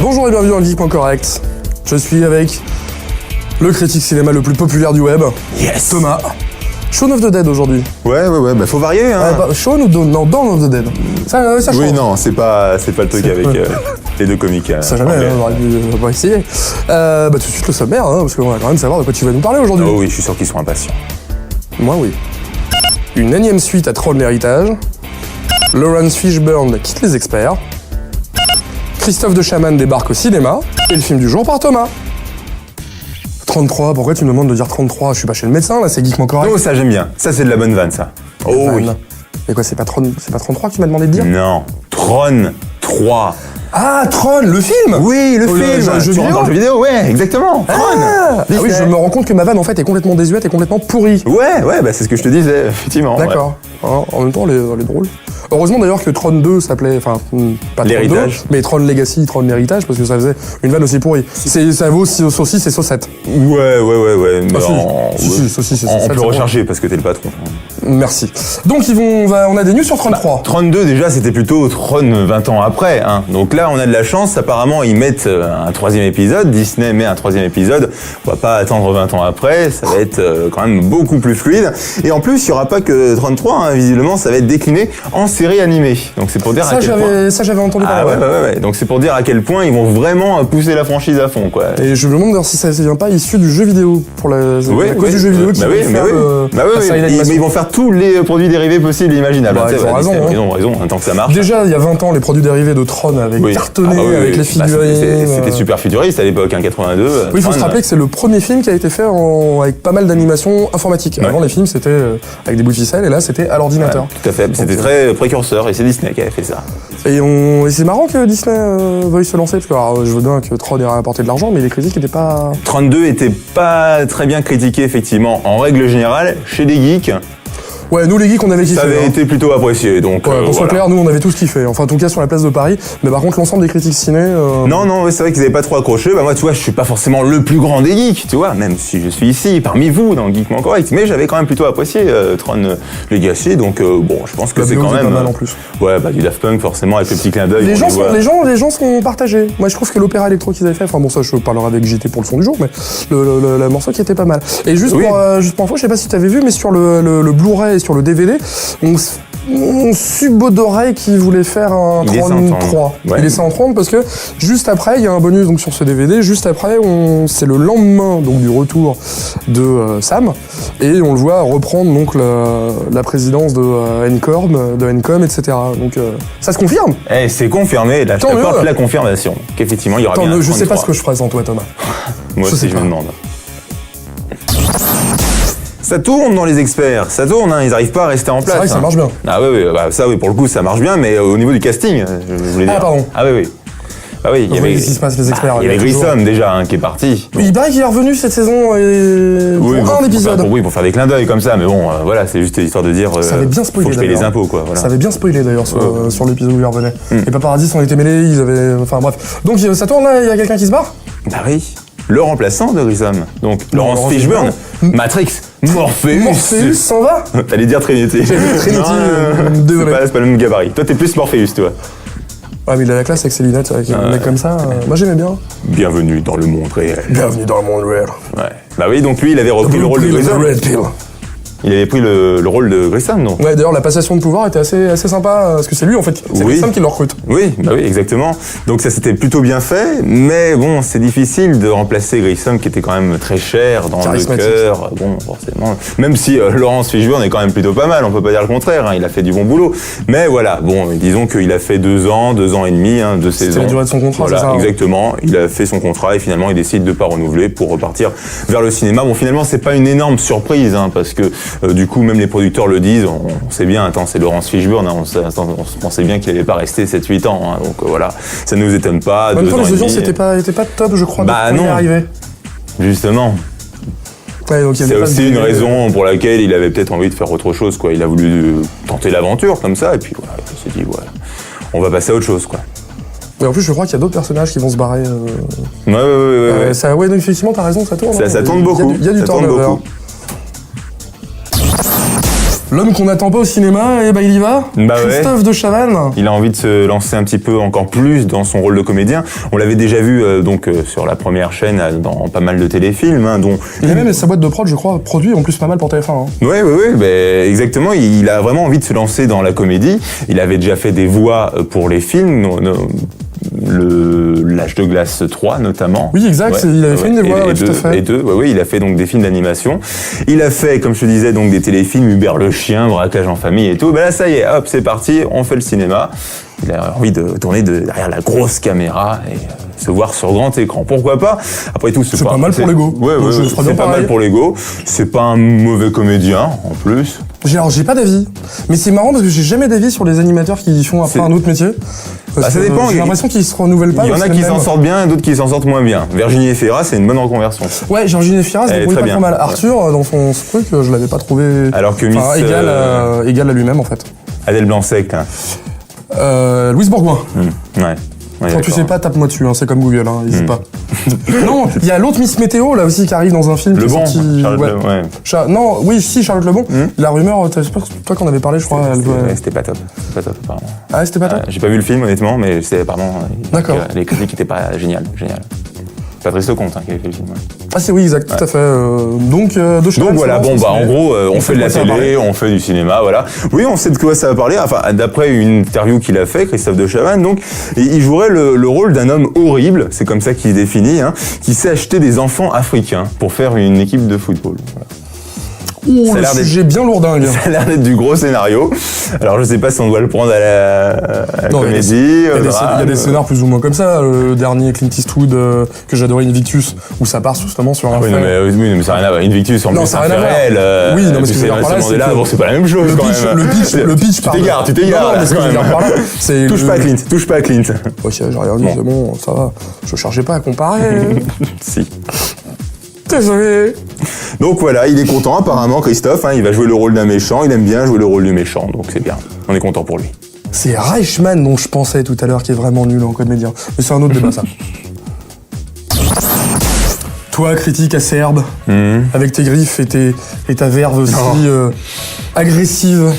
Bonjour et bienvenue dans le Geek.correct. Je suis avec le critique cinéma le plus populaire du web, Yes. Thomas. Shaun of the Dead aujourd'hui. Ouais, bah faut varier, hein. Shaun ou Dawn? Non, Dawn of the Dead. Ça change. Oui, non, c'est pas le truc avec les deux comiques. Ça jamais, on va essayer. Tout de suite le sommaire, hein, parce qu'on va quand même savoir de quoi tu vas nous parler aujourd'hui. Oh oui, je suis sûr qu'ils sont impatients. Moi, oui. Une énième suite à Tron l'héritage. Laurence Fishburne quitte les experts. Christophe de Chavannes débarque au cinéma. Et le film du jour par Thomas. 33, pourquoi tu me demandes de dire 33? Je suis pas chez le médecin, là, c'est geekement correct. Oh, ça j'aime bien. Ça, c'est de la bonne vanne, ça. Oh oui. Et quoi, c'est pas 33 que tu m'as demandé de dire? Non. Tron 3. Ah, Tron, le film? Oui, le film. Le jeu vidéo. Dans le jeu vidéo, ouais, exactement. Tron. Ah oui, je me rends compte que ma vanne, en fait, est complètement désuète et complètement pourrie. Ouais, bah c'est ce que je te disais, effectivement. D'accord. Ouais. En même temps, elle est drôle. Heureusement d'ailleurs que Tron 2 s'appelait, enfin, pas Tron 2, L'héritage. mais Tron Legacy, Tron l'héritage, parce que ça faisait une vanne aussi pourrie. Ça vaut saucisse et saucette. Ouais. Mais Si, saucisse et saucette. on peut recharger parce que t'es le patron. Merci. Donc on a des news sur Tron 3. Tron 2, déjà, c'était plutôt Tron 20 ans après. Hein. Donc là, on a de la chance. Apparemment, ils mettent un troisième épisode. Disney met un troisième épisode. On va pas attendre 20 ans après. Ça va être quand même beaucoup plus fluide. Et en plus, il y aura pas que Tron 3. Hein. Visiblement, ça va être décliné en série animée. Donc c'est pour dire à quel point... Ça, j'avais entendu parler. Ouais. Donc c'est pour dire à quel point ils vont vraiment pousser la franchise à fond, quoi. Et je me demande d'ailleurs si ça ne vient pas issu du jeu vidéo. À cause du jeu vidéo qui mais ils vont faire tous les produits dérivés possibles et imaginables. Ils ont raison, tant que ça marche. Déjà, il y a 20 ans, les produits dérivés de Tron avaient cartonné avec les figurines. C'était super futuriste à l'époque, hein, 82. Oui, il faut se rappeler que c'est le premier film qui a été fait avec pas mal d'animation informatique. Avant, les films, c'était avec des bouts de ficelle, et là, c'était à l'ordinateur. Ouais, tout à fait. C'était très précurseur, et c'est Disney qui avait fait ça. Et c'est marrant que Disney veuille se lancer, parce que je veux bien que Tron ait rapporté de l'argent, mais les critiques n'étaient pas... Tron 2 était pas très bien critiqué, effectivement, en règle générale, chez les geeks. Ouais, nous les geeks, on avait kiffé. Ça avait été plutôt apprécié, donc. Pour soit clair, nous on avait tous kiffé. Enfin, en tout cas sur la place de Paris. Mais par contre, l'ensemble des critiques ciné. Non, c'est vrai qu'ils avaient pas trop accroché. Bah moi, tu vois, je suis pas forcément le plus grand des geeks, tu vois, même si je suis ici parmi vous dans le Geekment Correct. Mais j'avais quand même plutôt apprécié Tron Legacy, donc je pense que c'est quand même. Pas mal en plus. Ouais, du Daft Punk forcément avec le petit clin d'œil. Les gens sont partagés. Moi, je trouve que l'opéra électro qu'ils avaient fait. Enfin bon, ça, je parlerai avec JT pour le son du jour, mais le morceau qui était pas mal. Et juste pour info, je sais pas si tu avais vu, mais sur le Blu-ray et sur le DVD. On subodorait qu'il voulait faire un Tron 3. Ouais. Il laissait en 30 parce que juste après, il y a un bonus donc sur ce DVD. Juste après, c'est le lendemain donc du retour de Sam et on le voit reprendre donc la présidence de Encom, etc. Donc ça se confirme. C'est confirmé. Là, je t'apporte la confirmation qu'effectivement il y aura bien un Tron 3. Je sais pas ce que je ferais sans toi, Thomas. Moi aussi, je me demande. Ça tourne dans les experts, ça tourne, hein, ils n'arrivent pas à rester en place. C'est vrai que ça marche bien. Ah oui, pour le coup ça marche bien, mais au niveau du casting, je voulais dire. Ah pardon. Ah oui. Il y avait qu'est-ce qui se passe les experts. Il y avait Grissom déjà qui est parti. Il paraît qu'il est revenu cette saison pour un épisode. Pour faire des clins d'œil comme ça, mais bon, voilà, c'est juste histoire de dire. Ça avait bien spoilé. Faut que je paye les impôts, quoi. Voilà. Ça avait bien spoilé d'ailleurs sur l'épisode où il revenait. Les paparazzis s'en étaient mêlés, ils avaient. Enfin bref. Donc ça tourne là, il y a quelqu'un qui se barre. Bah oui. Le remplaçant de Grissom. Donc Laurence Fishburne, Matrix, Morpheus s'en va. T'allais dire Trinity. Trinity. C'est pas le même gabarit. Toi, t'es plus Morpheus, toi. Ouais, mais il a la classe avec ses lunettes, avec un mec comme ça. Moi, j'aimais bien. Bienvenue dans le monde réel. Bienvenue dans le monde réel. Ouais. Bah oui, donc lui, il avait repris le rôle de Grissom. Il avait pris le rôle de Grissom, non? Ouais, d'ailleurs, la passation de pouvoir était assez sympa, parce que c'est lui, en fait. C'est Grissom qui le recrute. Oui, exactement. Donc ça, c'était plutôt bien fait, mais bon, c'est difficile de remplacer Grissom, qui était quand même très cher dans le cœur. Bon, forcément. Même si Laurence Fishburne est quand même plutôt pas mal, on peut pas dire le contraire, hein, il a fait du bon boulot. Mais voilà, bon, disons qu'il a fait 2 ans et demi, 2 saisons. C'est la durée de son contrat, voilà, c'est ça? Exactement. Il a fait son contrat et finalement, il décide de pas renouveler pour repartir vers le cinéma. Bon, finalement, c'est pas une énorme surprise, hein, parce que du coup, même les producteurs le disent, on sait bien, c'est Laurence Fishburne, hein, on pensait bien qu'il n'allait pas rester 7-8 ans, hein, donc voilà, ça ne nous étonne pas. En même temps, les audiences n'étaient pas top, je crois, bah non, Ouais, justement. C'est aussi une raison pour laquelle il avait peut-être envie de faire autre chose, quoi. Il a voulu tenter l'aventure comme ça, et puis voilà, il s'est dit, on va passer à autre chose, quoi. Et en plus, je crois qu'il y a d'autres personnages qui vont se barrer. Ouais. Donc, effectivement, t'as raison, ça tourne. Ça tourne beaucoup. Il y a du turnover. L'homme qu'on n'attend pas au cinéma, et bah il y va. Bah Christophe de Chavannes. Il a envie de se lancer un petit peu encore plus dans son rôle de comédien. On l'avait déjà vu sur la première chaîne dans pas mal de téléfilms, dont... Il a même sa boîte de prod, je crois, produit en plus pas mal pour TF1. Hein. Oui, exactement. Il a vraiment envie de se lancer dans la comédie. Il avait déjà fait des voix pour les films, L'Âge de glace 3 notamment. Oui, exact, il avait fait une des voix, tout à fait. Et deux, il a fait donc des films d'animation. Il a fait, comme je te disais, donc des téléfilms, Hubert le chien, Braquage en famille et tout. Ben là, ça y est, hop, c'est parti, on fait le cinéma. Il a envie de tourner derrière la grosse caméra et se voir sur grand écran. Pourquoi pas? Après tout, c'est pas mal pour l'ego. C'est pas mal pour l'ego. C'est pas un mauvais comédien, en plus. J'ai pas d'avis. Mais c'est marrant parce que j'ai jamais d'avis sur les animateurs qui font après un autre métier. Ça dépend. J'ai l'impression qu'ils se renouvellent pas. Il y en a qui s'en sortent bien et d'autres qui s'en sortent moins bien. Virginie Efira, c'est une bonne reconversion. Ouais, Virginie Efira, c'est pas trop mal. Arthur, dans son truc, je l'avais pas trouvé. Alors que égal à lui-même, en fait. Adèle Blanc-Sec, Louise Bourgoin. Ouais. Quand tu sais pas, tape-moi dessus, c'est comme Google, n'hésite pas. Non, il y a l'autre Miss Météo, là aussi, qui arrive dans un film. Charlotte Lebon. La rumeur, c'est pas toi qu'on avait parlé, je crois. C'était pas top. Apparemment. Ah, c'était pas top? J'ai pas vu le film, honnêtement, mais D'accord. Les critiques étaient pas géniales. Patrice Lecomte qui avait fait le film. Ah c'est oui, exact, tout à fait. Donc voilà, en gros, on fait de la télé, on fait du cinéma, voilà. Oui, on sait de quoi ça va parler. Enfin, d'après une interview qu'il a fait, Christophe de Chavannes, donc, il jouerait le rôle d'un homme horrible, c'est comme ça qu'il se définit, qui sait acheter des enfants africains pour faire une équipe de football. Voilà. Le sujet bien lourdingue. Ça a l'air d'être du gros scénario. Alors je sais pas si on doit le prendre à la comédie. Il y a des scénars plus ou moins comme ça. Le dernier Clint Eastwood que j'adorais, Invictus, où ça part justement sur un fait. Mais ça n'a rien à voir. Invictus en plus c'est un fait réel. Oui, non, mais ce que je veux dire par là, c'est pas la même chose. Le pitch. Tu t'égares. Touche pas à Clint. Ok, j'ai rien dit, c'est bon, ça va. Je cherchais pas à comparer. Si. Désolé. Donc voilà, il est content apparemment, Christophe, il va jouer le rôle d'un méchant, il aime bien jouer le rôle du méchant, donc c'est bien, on est content pour lui. C'est Reichmann dont je pensais tout à l'heure qui est vraiment nul en comédien, mais c'est un autre débat ça. Toi, critique acerbe, avec tes griffes et ta verve aussi agressive.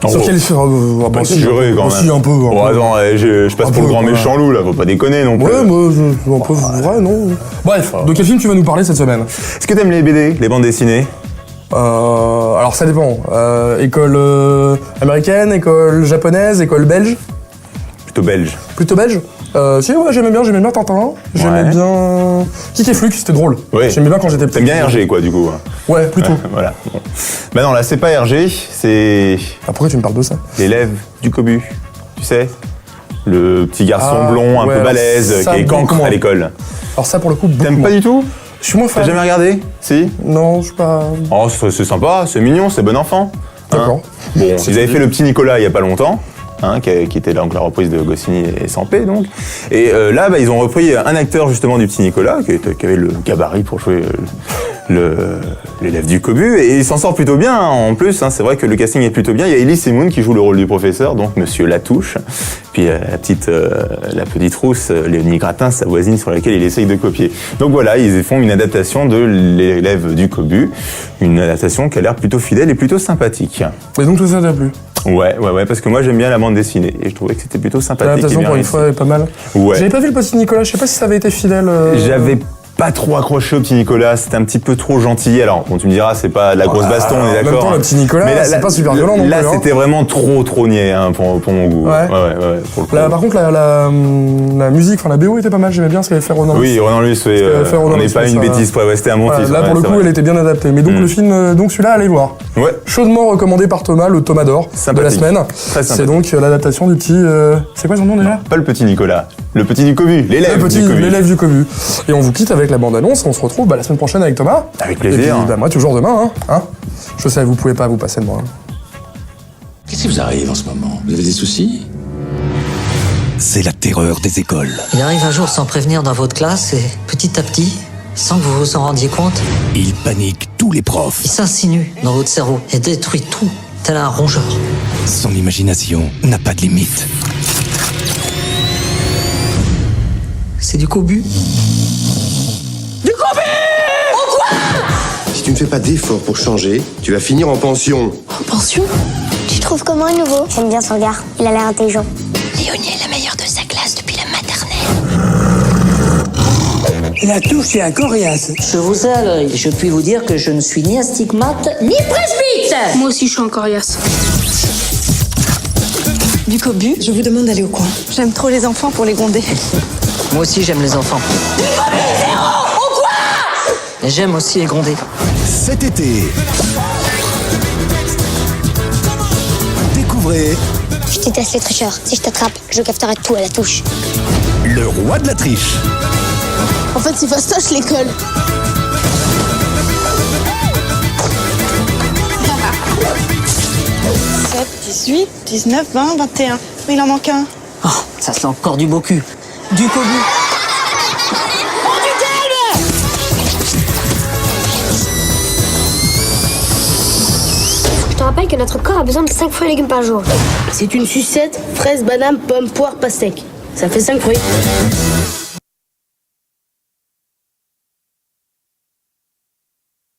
Sur quel juré quand même. Aussi un peu. Attends, je passe pour le grand méchant loup là, faut pas déconner non plus. Ouais, moi, un peu vrai, non. Bref, de quel film tu vas nous parler cette semaine? Est-ce que t'aimes les BD, les bandes dessinées? Alors ça dépend. École américaine, école japonaise, école belge? Plutôt belge. Plutôt belge? Si, ouais, j'aimais bien Tintin. J'aimais bien... Kick et Flux, c'était drôle. Oui. J'aimais bien quand j'étais petit. T'aimes bien Hergé, quoi, du coup. Ouais, plutôt. Voilà. Bon. Bah non, là, c'est pas Hergé, c'est... Pourquoi tu me parles de ça? L'élève du Cobu, tu sais? Le petit garçon blond, un peu balèze, qui est cancre à l'école. Alors ça, pour le coup, t'aimes pas du tout? Je suis moins fan. T'as jamais regardé? Si? Non, je suis pas... Oh, c'est sympa, c'est mignon, c'est bon enfant. D'accord. Bon, ils avaient fait Le Petit Nicolas il y a pas longtemps. Qui était donc la reprise de Goscinny et Sampé, donc. Et là, ils ont repris un acteur, justement, du Petit Nicolas, qui avait le gabarit pour jouer l'élève du Cobu, et il s'en sort plutôt bien, en plus, c'est vrai que le casting est plutôt bien. Il y a Elie Semoun qui joue le rôle du professeur, donc Monsieur Latouche, puis la petite rousse, Léonie Gratin, sa voisine sur laquelle il essaye de copier. Donc voilà, ils font une adaptation de l'élève du Cobu, une adaptation qui a l'air plutôt fidèle et plutôt sympathique. Et donc tout ça t'a plu? Ouais, parce que moi j'aime bien la bande dessinée et je trouvais que c'était plutôt sympathique. L'adaptation pour une fois est pas mal. Ouais. J'avais pas vu le Petit Nicolas, je sais pas si ça avait été fidèle. J'avais pas trop accroché au Petit Nicolas, c'était un petit peu trop gentil. Alors, bon, tu me diras, c'est pas de la grosse baston, on est d'accord. En même temps, le Petit Nicolas, c'est pas super violent non plus. Là, c'était vraiment trop niais pour mon goût. Ouais. Pour le coup. Là, par contre, la musique, la BO était pas mal, j'aimais bien ce qu'avait fait Ronan Luce. Oui, Ronan Luce, on n'est pas une bêtise, c'était un bon titre. Là, pour le coup, elle était bien adaptée. Mais donc, le film, celui-là, allez voir. Ouais. Chaudement recommandé par Thomas, le Thomas d'or de la semaine. C'est donc l'adaptation du petit... C'est quoi son nom déjà? Pas le Petit Nicolas, le petit du Cobu, l'élève du Cobu. L'élève du Cobu. Et on vous quitte avec la bande-annonce, on se retrouve la semaine prochaine avec Thomas. Avec plaisir. Et puis, moi, toujours demain, Je sais, vous pouvez pas vous passer de moi. Qu'est-ce qui vous arrive en ce moment? Vous avez des soucis? C'est la terreur des écoles. Il arrive un jour sans prévenir dans votre classe et petit à petit, sans que vous vous en rendiez compte, Il panique tous les profs. il s'insinue dans votre cerveau et détruit tout, tel un rongeur. Son imagination n'a pas de limite. C'est du cobu. Si tu me fais pas d'efforts pour changer, tu vas finir en pension. En pension? Tu trouves comment le nouveau? J'aime bien son regard, il a l'air intelligent. Léonie est la meilleure de sa classe depuis la maternelle. La touche est un coriace. Je vous salue. Je puis vous dire que je ne suis ni astigmate, ni presbyte. Moi aussi, je suis en coriace. Du cobu, je vous demande d'aller au coin. J'aime trop les enfants pour les gronder. Moi aussi, j'aime les enfants. Et j'aime aussi les gronder. Cet été, découvrez Je déteste les tricheurs. Si je t'attrape, je capterai tout à la touche. le roi de la triche. En fait, c'est fastoche l'école. « 7, 18, 19, 20, 21. Mais il en manque un. Oh, ça sent encore du beau cul. Du cobu. Je te rappelle que notre corps a besoin de 5 fruits et légumes par jour. C'est une sucette, fraise, banane, pomme, poire, pastèque. Ça fait 5 fruits.